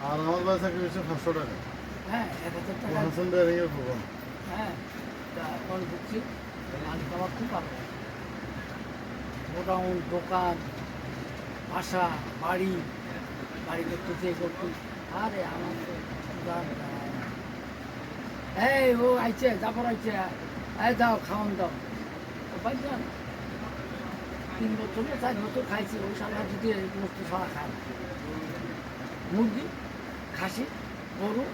আর আমার বাসা কি হচ্ছে 500 টাকা। হ্যাঁ 1000 টাকা। হাসান বেয়ারিং এর প্রোগ্রাম। হ্যাঁ তা এখন বুঝছি মালিক আমার খুব ভালো, গোডাউন, দোকান, বাসা, বাড়ি, বাড়ি করতেছে করতে। আরে আমার তো গান গায়। এই ও আইছে, জাফর আইছে, এই দাও খাওয়ান দাও। ভাইজান 3 বছর না 4 বছর খাইছি, ওই সালা যদি মস্ত ছাড়া খায় না। মুরগি, খাসি, গরু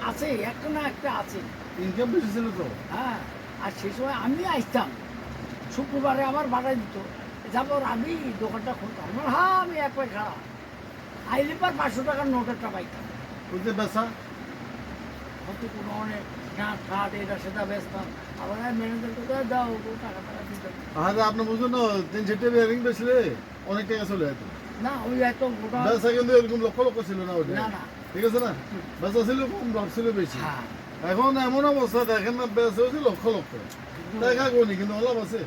আছে, একটা না একটা আছে। ইনকাম বেশি ছিল তো। হ্যাঁ, আর সেই সময় আমি আসতাম, শুক্রবারে আমার বাড়াই দিত, যাবার আমি দোকানটা খুলতাম। আমার হ্যাঁ আমি এক পায়ে খারাপ আইলে পর 500 টাকার নোটেরটা পাইতাম। ওই যে বেচা হয়তো কোনো অনেক গাঁট ফাট এটা সেটা বেচতাম, আবার ম্যানেজার কোথায় দাও ও টাকা টাকা দিতাম। তাহলে আপনি বুঝুন না 3-4টা বেয়ারিং বেচলে অনেক টাকা চলে যেত। না ওই এত গোটা বেচা কিন্তু এরকম লক্ষ লক্ষ ছিল না ওটা। না না ঠিক আছে না, বেচা ছিল কম, লাভ ছিল বেশি। হ্যাঁ এখন এমন অবস্থা দেখেন না, বেচা হচ্ছে লক্ষ লক্ষ টাকা গনি, কিন্তু লাভ আছে।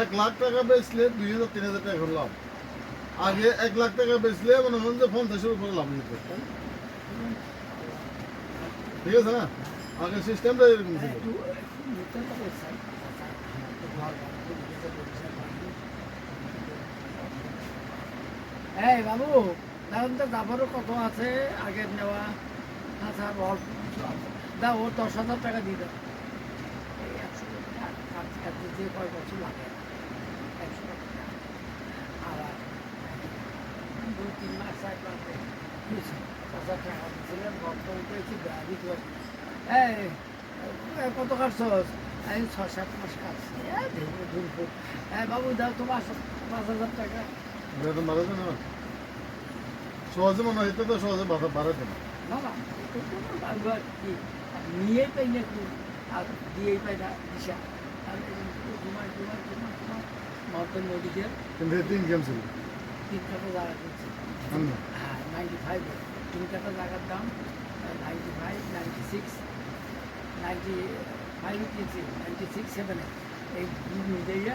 1 লাখ টাকা বেচলে 2000-3000 টাকা করে লাভ। আগে 1 লাখ টাকা বেচলে মনে হয় যে 50-এর উপরে লাভ যেত। ঠিক আছে না, আগে সিস্টেমটা এরকম ছিল। একটু নিতে তো চাই। আমার তো ঘর বানাবো, নিজেদের ব্যবসা বানাবো। এই বাবু দেখেন তো জাফরও কত আছে আগের নেওয়া। আচ্ছা আর অল্প কিছু আছে, দাও ও 10,000 টাকা দিয়ে দাও। এই 100 টাকা কাটতে কাটতে যে কয় বছর লাগে 100 টাকা। আবার 2-3 মাস 4 মাস 10,000 টাকা দিয়েছিলেন, গল্প উঠেছি দিতে পারি। এই কত কাটছস? আমি 6-7 মাস কাটছি। বাবু দাও তো 5,000 টাকা। বেতন বাড়াতে না সহজে মনে হয়, তো সহজে বাড়াতে না। না না এটা কোনো বারবার কি নিয়েই পাই না একটু, আর দিয়েই পাই না দিশা। আর ঘুমাই ঘুমাই ঘুমাই ঘুমাই মর্তন নদীতে কিন্তু এতে ইনকাম ছিল 3 কাটা জায়গা কিনছি। আমরা। হ্যাঁ 95 3 কাটা জায়গার দাম 95, 96, 95 কিনছি, 96, 7 এই মিলিয়ে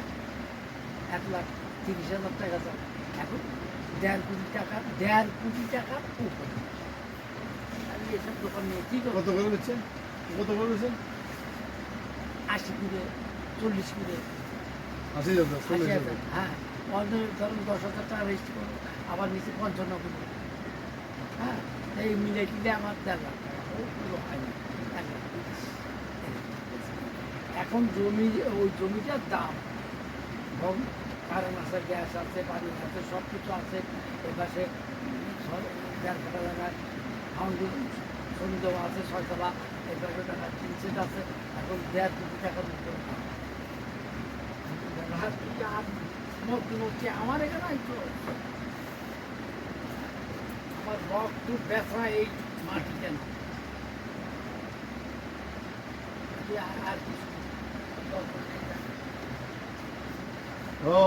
1,30,000 টাকা যায়। এখন 1.5 কোটি টাকা, 1.5 কোটি টাকার উপরে। আমি এসব দোকান নিয়ে কী করবো? কত করে বেচছেন? কত করে বেচছেন? 80 করে, 40 করে, 80,000, 80,000। হ্যাঁ আমাদের ধরুন 10,000 টাকা রেজিস্ট্রি করবো, আবার নিচে 55 করে। হ্যাঁ এই মিলে টিলে আমার 1.5 লাখ টাকা, ওগুলো হয় না 1,30,000। এখন জমি, ওই জমিটার দাম কম, কারণ আছে, গ্যাস আছে, পানি আছে, সব কিছু আছে। এপাশে 1.5 কাটা জায়গায় ফাউন্ডেশন সন্দেহ আছে 6 তলা, এপাশে টাকা 3 সেট আছে। এখন 1.5 কোটি টাকা দিতে হবে। আর মূর্তি মূর্তি আমার এখানে আইতো, আমার রক্ত ব্যথা এই মাটিতে না। আর কিছু দরকার নেই। ও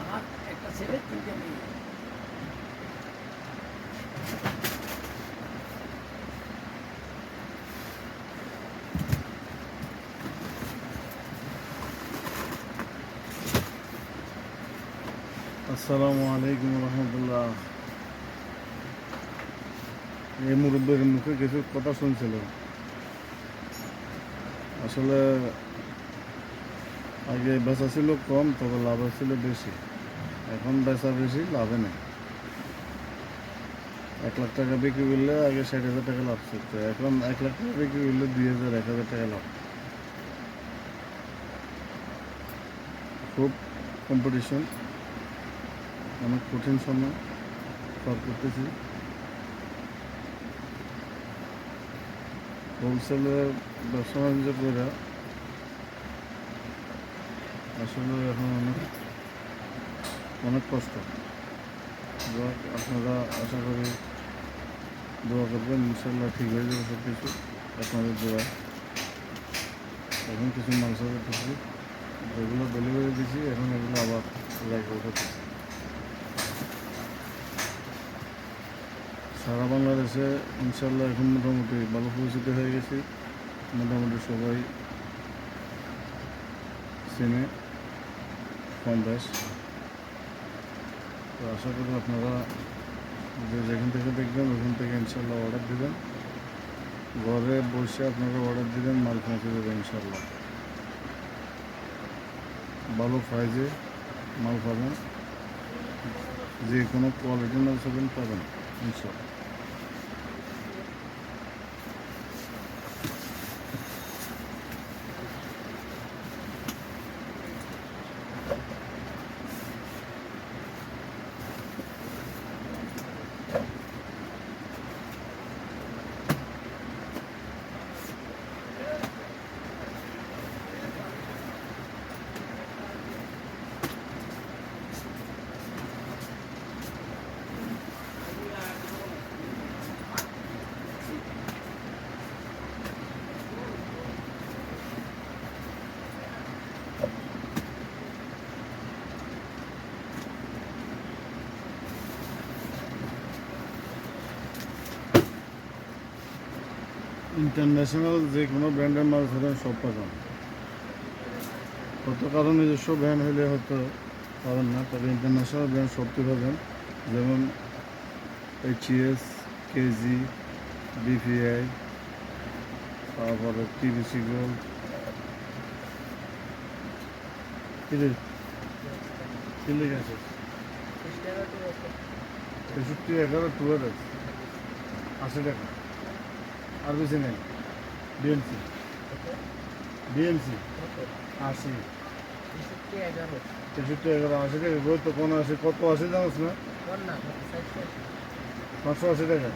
আমার একটা ছেলে 3টে মেয়ে। আসসালামু আলাইকুম রহমতুল্লাহ। এই মুরব্বীর মুখে কিছু কথা শুনছিল। আসলে আগে বেচা ছিল কম, তবে লাভ ছিল বেশি। এখন বেচা বেশি, লাভে নেই। 1 লাখ টাকা বিক্রি করলে আগে 60,000 টাকা লাভ করতো, এখন 1 লাখ টাকা বিক্রি করলে 2,000, 1,000 টাকা লাভ। খুব কম্পিটিশন, অনেক কঠিন সময় পার করতেছি। হোলসেলের ব্যবসা বাণিজ্য করে আসলে এখন অনেক কষ্ট। আপনারা আশা করি দোয়া করবেন, ইনশাল্লাহ ঠিক হয়ে যাবে সব কিছু আপনাদের দোয়া। এখন কিছু মাংস করতেছি, যেগুলো ডেলিভারি দিচ্ছি এখন এগুলো আবার লাইক উঠাচ্ছি। সারা বাংলাদেশে ইনশাল্লাহ এখন মোটামুটি ভালো পরিচিতি হয়ে গেছি, মোটামুটি সবাই চেনে কম বেশ। তো আশা করি আপনারা যে যেখান থেকে দেখবেন ওখান থেকে ইনশাল্লাহ অর্ডার দেবেন, ঘরে বসে আপনারা অর্ডার দিবেন, মাল পৌঁছে দেবে ইনশাল্লাহ। ভালো প্রাইজে মাল পাবেন, যে কোনো কোয়ালিটি মাল পাবেন ইনশাল্লাহ। ইন্টারন্যাশনাল যে কোনো ব্র্যান্ডের মাল ধরেন সব পাবেন। কত কারণ নিজস্ব ব্র্যান্ড হলে হয়তো পাবেন না, তবে ইন্টারন্যাশনাল ব্র্যান্ড সবটি পাবেন। যেমন HES, কেজি, BPI, তারপরে TBC গোল্ড, কিলে গেছে 6311 টুয়েলভ 80 টাকা। আর বেশি নেই। ডিএমসি 80, 6311 80 টাকা। বই তো কোনো 80 কত 80 জানাস না, 580 টাকা।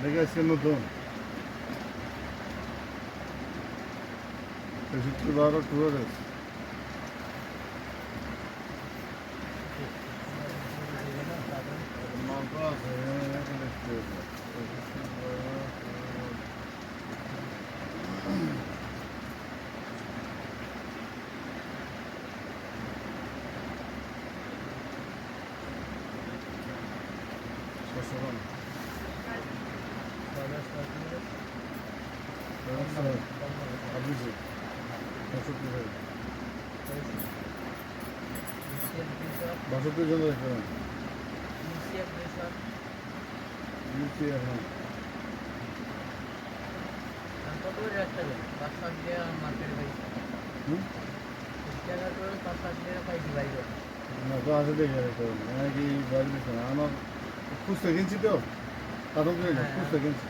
দেখে আজকে নতুন 6312 টুয়েলভ। বাষট্টি জন এখন না তো আসে দেখে কি বাড়ি দিচ্ছে না। আমার খুঁজতে কিনছি তো, কারণ খুঁজতে কিনছি।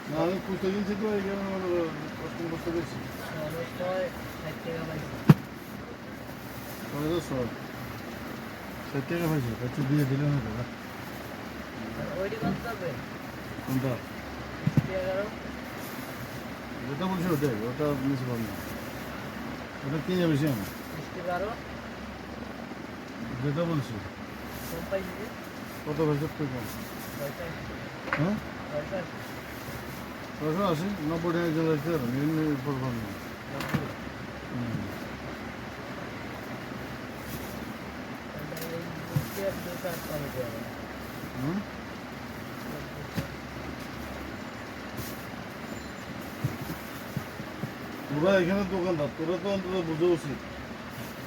না আমি খুঁজতে কিনছি তো এই কারণে আমার কষ্ট করতে পেরেছি। 60 টাকা পাইছে, একটু দিয়ে দিলে না দাদা। কোনটা যেটা বলছি ওটাই, ওটা নিচে পাবো না, ওটা কিনে বেশি আমি যেটা বলছি। কত পয়সা তুই কম? হ্যাঁ 680, 90 টাকা চলে আসতে পারবেন, এমনি পড়বেন না। তোরা এখানে দোকানদার, তোরা তো অন্তত বুঝে উচিত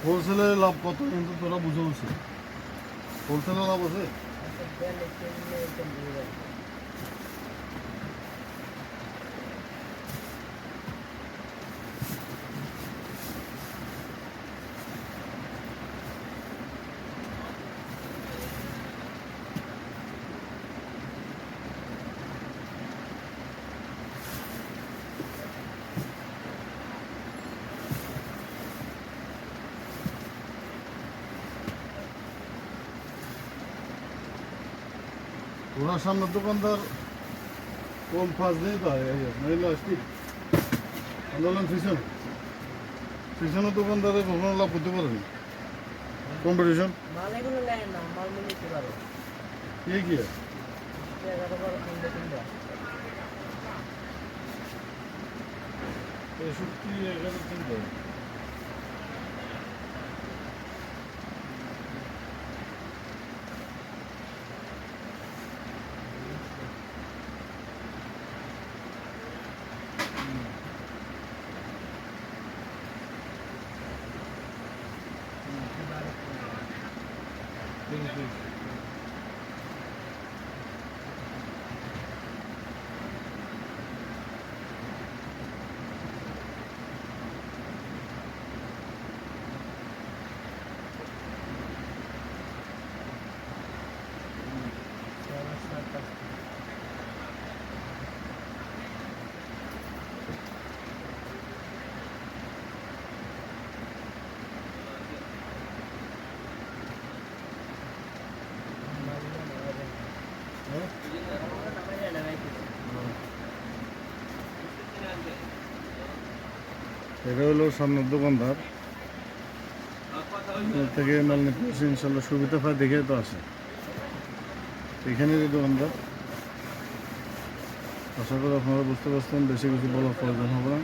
হোলসেলে লাভ কত, কিন্তু তোরা বুঝে উচিত হোলসেলে লাভ আছে। ওনার সামনে দোকানদার কম ফাঁস নেই তো, নইলে আসছি আন্দোলন পিছনের দোকানদারে কখনো লাভ করতে পারেনি। কম্পিটিশন কি 6311 চিন্তা। এটা হলো সামনের দোকানদার এর থেকে মাল নিতে আসে ইনশাল্লাহ সুবিধা পায় দেখে তো আসে এখানে যে দোকানদার আশা করি আপনারা বুঝতে পারছেন বেশি কিছু বলার প্রয়োজন হবে না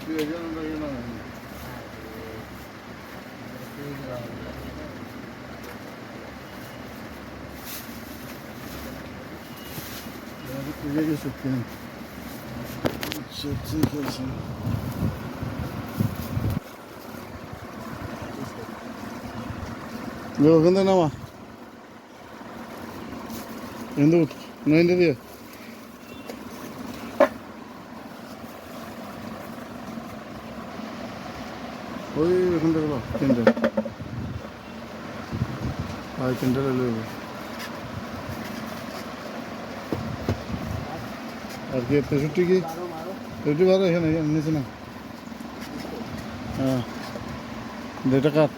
ঠিক আছে ওখান থেকে নামা হিন্দু হিন্দু দিয়ে ওই ওখান থেকে তিনটে তিনটে রেলওয়ে আর কি 63 কি 52 এখানে নিচে না হ্যাঁ ডেটা কাট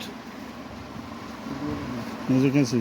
মুঝে कैसी